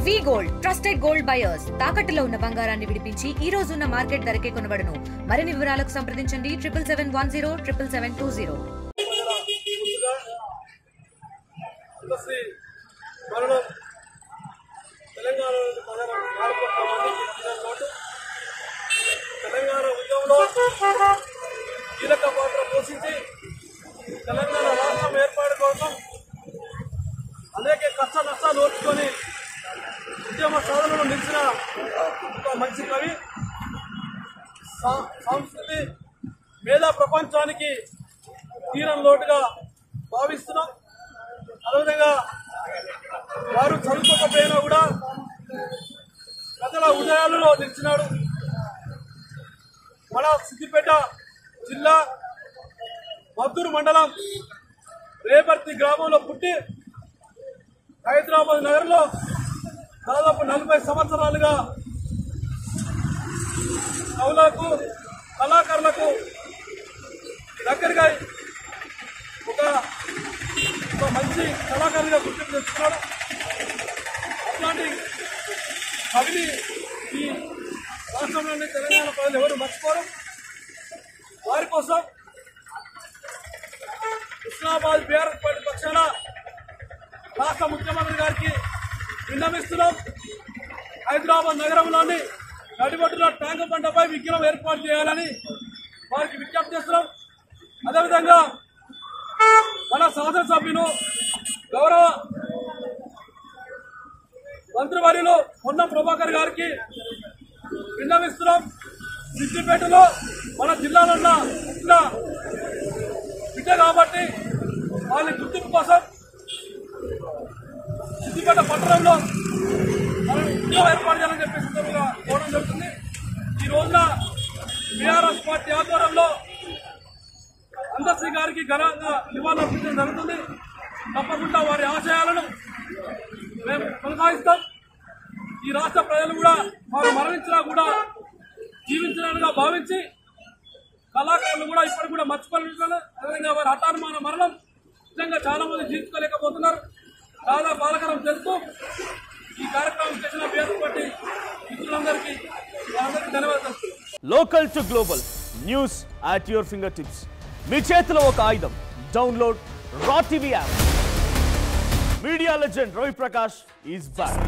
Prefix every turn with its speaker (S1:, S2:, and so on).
S1: వి gold trusted gold buyers తాకట్టులో ఉన్న బంగారాన్ని విడిపించి ఈ రోజు ఉన్న మార్కెట్ ధరకే కొనబడును. మరిన్ని వివరాలకు సంప్రదించండి 7710
S2: తెలంగాణ ఉద్యమంలో కీలక పాత్ర పోషించి తెలంగాణ రాష్ట్రం ఏర్పాటు కోసం అనేక కష్ట నష్టాలు ఓర్చుకొని ఉద్యమ సాధనలో నిలిచిన ఒక మంచి కవి, సంస్కృతి మేధా ప్రపంచానికి తీరం లోటుగా భావిస్తున్నాం. అదేవిధంగా వారు చదువుకోకపోయినా కూడా ప్రజల హృదయాలలో నిలిచినాడు. మన సిద్దిపేట జిల్లా మద్దూరు మండలం రేపర్తి గ్రామంలో పుట్టి హైదరాబాద్ నగరంలో దాదాపు 40 సంవత్సరాలుగా కవులకు కళాకారులకు దగ్గరగా ఒక మంచి కళాకారుగా గుర్తింపు తెచ్చుకున్నాడు. అట్లాంటి కవిని ఈ రాష్ట్రంలోని తెలంగాణ ప్రజలు ఎవరు మర్చిపోరు. వారి కోసం హుస్నాబాద్ బీఆర్ఎస్ పార్టీ పక్షాన రాష్ట్ర ముఖ్యమంత్రి గారికి విన్నవిస్తున్నాం. హైదరాబాద్ నగరంలోని నడిబొడ్డులో ట్యాంకు బండపై విగ్రహం ఏర్పాటు చేయాలని వారికి విజ్ఞప్తి చేస్తున్నాం. అదేవిధంగా మన శాసనసభ్యులు గౌరవ మంత్రివర్యులు పొన్నం ప్రభాకర్ గారికి విన్నవిస్తున్నాం. సిద్దిపేటలో మన జిల్లాలో ఉన్న బిడ్డ కాబట్టి వాళ్ళ గుర్తింపు కోసం సిద్దిపేట పట్టణంలో మనం ఉద్యోగం ఏర్పాటు చేయాలని చెప్పేసి కోవడం జరుగుతుంది. ఈ రోజున బీఆర్ఎస్ పార్టీ ఆధ్వర్యంలో అందశ్రీ గారికి ఘనంగా నివాళులర్పించడం జరుగుతుంది. తప్పకుండా వారి ఆశయాలను మేము కొనసాగిస్తాం. ఈ రాష్ట్ర ప్రజలు కూడా వారు మరణించినా కూడా జీవించడానికి భావించి కళాకారులు కూడా ఇప్పటికి కూడా మర్చిపోలేదు. అదేవిధంగా వారి హఠాన్మాన మరణం నిజంగా చాలా మంది జీవించుకోలేకపోతున్నారు. చాలా బాధాకరం తెలుస్తూ ఈ కార్యక్రమం చేసిన బీఆర్ఎస్ పార్టీ మిత్రులందరికీ ధన్యవాదాలు.
S3: Local to global news at your fingertips. మీ చేతిలో ఒక ఆయుధం. Download R TV app. Media legend Ravi Prakash is back.